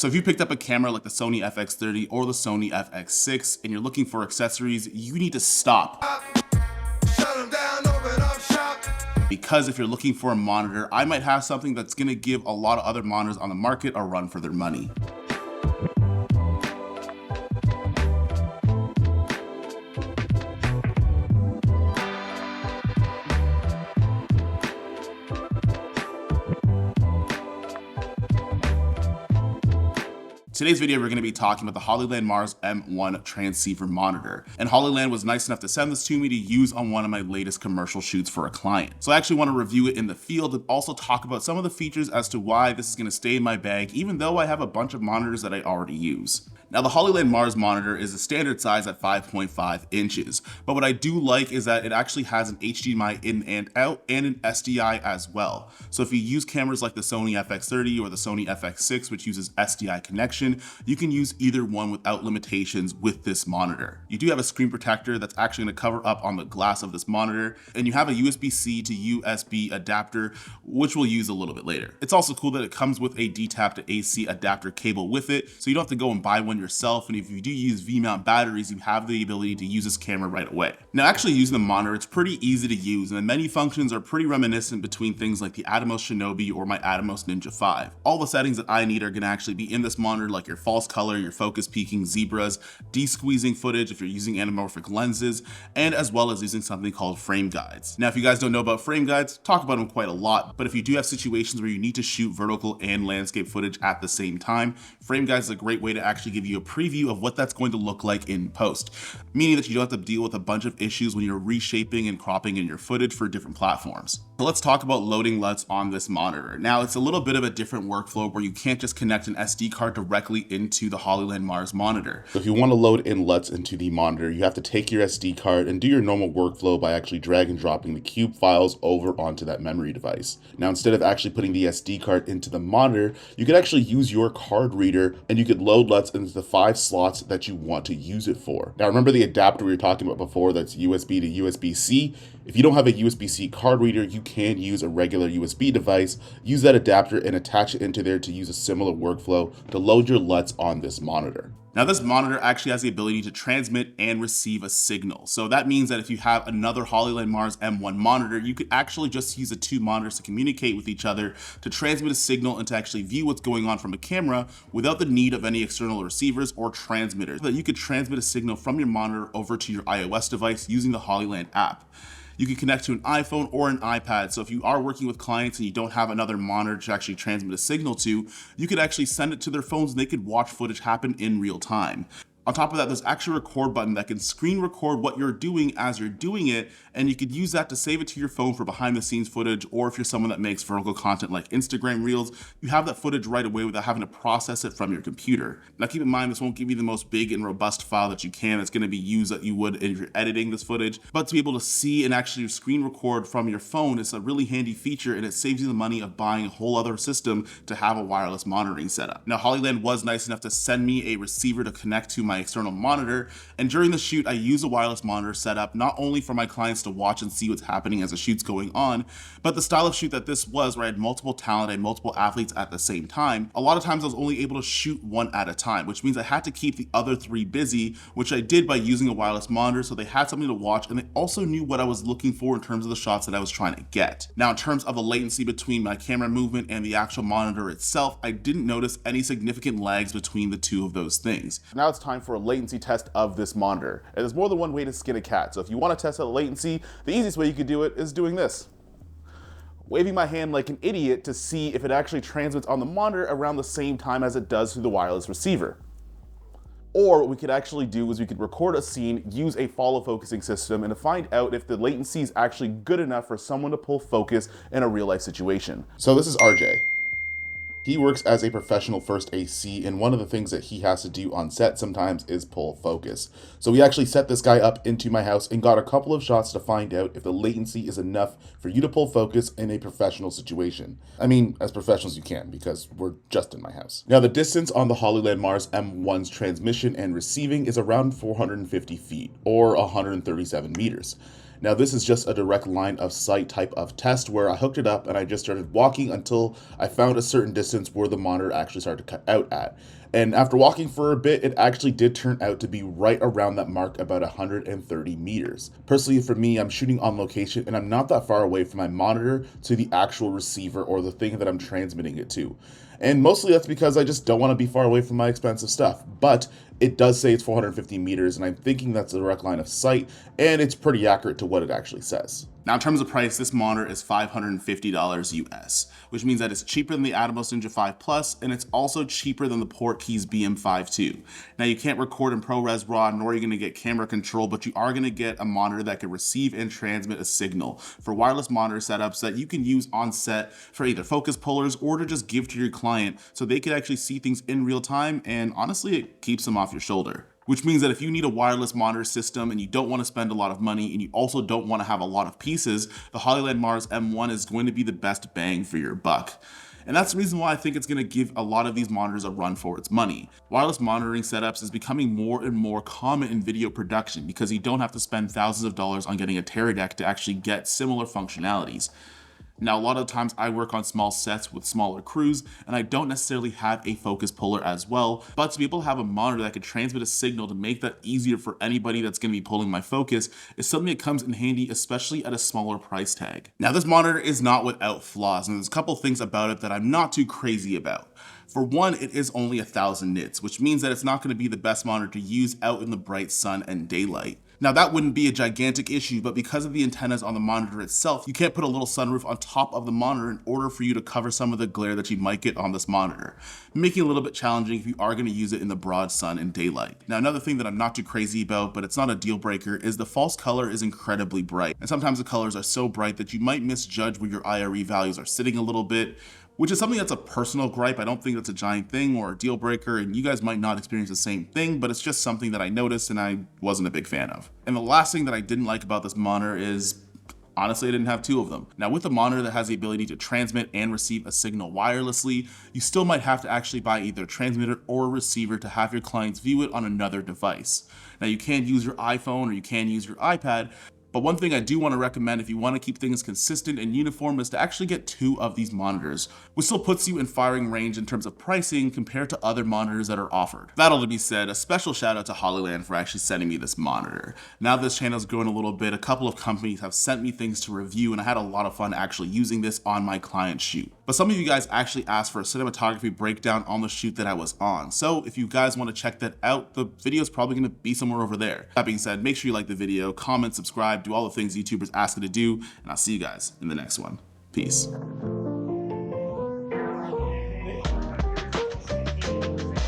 So if you picked up a camera like the Sony FX30 or the Sony FX6 and you're looking for accessories, you need to stop. Because if you're looking for a monitor, I might have something that's gonna give a lot of other monitors on the market a run for their money. Today's video, we're going to be talking about the Hollyland Mars M1 transceiver monitor. And Hollyland was nice enough to send this to me to use on one of my latest commercial shoots for a client. So I actually want to review it in the field and also talk about some of the features as to why this is going to stay in my bag, even though I have a bunch of monitors that I already use. Now, the Hollyland Mars monitor is a standard size at 5.5 inches, but what I do like is that it actually has an HDMI in and out and an SDI as well. So if you use cameras like the Sony FX30 or the Sony FX6, which uses SDI connection, you can use either one without limitations with this monitor. You do have a screen protector that's actually going to cover up on the glass of this monitor, and you have a USB-C to USB adapter, which we'll use a little bit later. It's also cool that it comes with a D-tap to AC adapter cable with it, so you don't have to go and buy one yourself, and if you do use V-mount batteries, you have the ability to use this camera right away. Now, actually using the monitor, it's pretty easy to use, and the menu functions are pretty reminiscent between things like the Atomos Shinobi or my Atomos Ninja 5. All the settings that I need are going to actually be in this monitor, like your false color, your focus peaking, zebras, de-squeezing footage if you're using anamorphic lenses, and as well as using something called frame guides. Now, if you guys don't know about frame guides, talk about them quite a lot, but if you do have situations where you need to shoot vertical and landscape footage at the same time, frame guides is a great way to actually give you a preview of what that's going to look like in post, meaning that you don't have to deal with a bunch of issues when you're reshaping and cropping in your footage for different platforms. So let's talk about loading LUTs on this monitor. Now, it's a little bit of a different workflow where you can't just connect an SD card directly into the Hollyland Mars monitor. So if you want to load in LUTs into the monitor, you have to take your SD card and do your normal workflow by actually drag and dropping the cube files over onto that memory device. Now, instead of actually putting the SD card into the monitor, you could actually use your card reader and you could load LUTs into the 5 slots that you want to use it for. Now, remember the adapter we were talking about before that's USB to USB-C? If you don't have a USB-C card reader, you can use a regular USB device, use that adapter and attach it into there to use a similar workflow to load your LUTs on this monitor. Now, this monitor actually has the ability to transmit and receive a signal. So that means that if you have another Hollyland Mars M1 monitor, you could actually just use the 2 monitors to communicate with each other to transmit a signal and to actually view what's going on from a camera without the need of any external receivers or transmitters. So that you could transmit a signal from your monitor over to your iOS device using the Hollyland app. You can connect to an iPhone or an iPad. So if you are working with clients and you don't have another monitor to actually transmit a signal to, you could actually send it to their phones and they could watch footage happen in real time. On top of that, there's actually a record button that can screen record what you're doing as you're doing it, and you could use that to save it to your phone for behind the scenes footage, or if you're someone that makes vertical content like Instagram Reels, you have that footage right away without having to process it from your computer. Now keep in mind, this won't give you the most big and robust file that you can. It's going to be used that you would if you're editing this footage, but to be able to see and actually screen record from your phone is a really handy feature, and it saves you the money of buying a whole other system to have a wireless monitoring setup. Now, Hollyland was nice enough to send me a receiver to connect to my external monitor, and during the shoot I use a wireless monitor setup not only for my clients to watch and see what's happening as the shoot's going on, but the style of shoot that this was, where I had multiple talent and multiple athletes at the same time, a lot of times I was only able to shoot one at a time, which means I had to keep the other 3 busy, which I did by using a wireless monitor, so they had something to watch and they also knew what I was looking for in terms of the shots that I was trying to get. Now, in terms of the latency between my camera movement and the actual monitor itself, I didn't notice any significant lags between the 2 of those things. Now it's time for a latency test of this monitor. And there's more than one way to skin a cat. So if you want to test out latency, the easiest way you could do it is doing this. Waving my hand like an idiot to see if it actually transmits on the monitor around the same time as it does through the wireless receiver. Or what we could actually do is we could record a scene, use a follow focusing system, and to find out if the latency is actually good enough for someone to pull focus in a real life situation. So this is RJ. He works as a professional first AC, and one of the things that he has to do on set sometimes is pull focus. So we actually set this guy up into my house and got a couple of shots to find out if the latency is enough for you to pull focus in a professional situation. I mean, as professional as you can, because we're just in my house. Now, the distance on the Hollyland Mars M1's transmission and receiving is around 450 feet, or 137 meters. Now this is just a direct line of sight type of test where I hooked it up and I just started walking until I found a certain distance where the monitor actually started to cut out at. And after walking for a bit, it actually did turn out to be right around that mark, about 130 meters. Personally, for me, I'm shooting on location and I'm not that far away from my monitor to the actual receiver or the thing that I'm transmitting it to. And mostly that's because I just don't want to be far away from my expensive stuff. But it does say it's 450 meters, and I'm thinking that's a direct line of sight, and it's pretty accurate to what it actually says. Now, in terms of price, this monitor is $550 US, which means that it's cheaper than the Atomos Ninja 5 Plus, and it's also cheaper than the Portkeys BM5 II. Now, you can't record in ProRes RAW, nor are you going to get camera control, but you are going to get a monitor that can receive and transmit a signal for wireless monitor setups that you can use on set for either focus pullers or to just give to your client so they can actually see things in real time, and honestly, it keeps them off your shoulder. Which means that if you need a wireless monitor system and you don't want to spend a lot of money and you also don't want to have a lot of pieces, the Hollyland Mars M1 is going to be the best bang for your buck. And that's the reason why I think it's going to give a lot of these monitors a run for its money. Wireless monitoring setups is becoming more and more common in video production because you don't have to spend thousands of dollars on getting a Teradek to actually get similar functionalities. Now, a lot of times I work on small sets with smaller crews, and I don't necessarily have a focus puller as well, but to be able to have a monitor that can transmit a signal to make that easier for anybody that's going to be pulling my focus is something that comes in handy, especially at a smaller price tag. Now, this monitor is not without flaws, and there's a couple things about it that I'm not too crazy about. For one, it is only 1,000 nits, which means that it's not going to be the best monitor to use out in the bright sun and daylight. Now, that wouldn't be a gigantic issue, but because of the antennas on the monitor itself, you can't put a little sunroof on top of the monitor in order for you to cover some of the glare that you might get on this monitor, making it a little bit challenging if you are going to use it in the broad sun and daylight. Now, another thing that I'm not too crazy about, but it's not a deal breaker, is the false color is incredibly bright. And sometimes the colors are so bright that you might misjudge where your IRE values are sitting a little bit, which is something that's a personal gripe. I don't think that's a giant thing or a deal breaker, and you guys might not experience the same thing, but it's just something that I noticed and I wasn't a big fan of. And the last thing that I didn't like about this monitor is, honestly, I didn't have two of them. Now, with a monitor that has the ability to transmit and receive a signal wirelessly, you still might have to actually buy either a transmitter or a receiver to have your clients view it on another device. Now, you can use your iPhone or you can use your iPad, but one thing I do want to recommend if you want to keep things consistent and uniform is to actually get two of these monitors, which still puts you in firing range in terms of pricing compared to other monitors that are offered. That all to be said, a special shout out to Hollyland for actually sending me this monitor. Now this channel's growing a little bit, a couple of companies have sent me things to review and I had a lot of fun actually using this on my client shoot. But some of you guys actually asked for a cinematography breakdown on the shoot that I was on. So if you guys want to check that out, the video is probably going to be somewhere over there. That being said, make sure you like the video, comment, subscribe, do all the things YouTubers ask you to do, and I'll see you guys in the next one. Peace.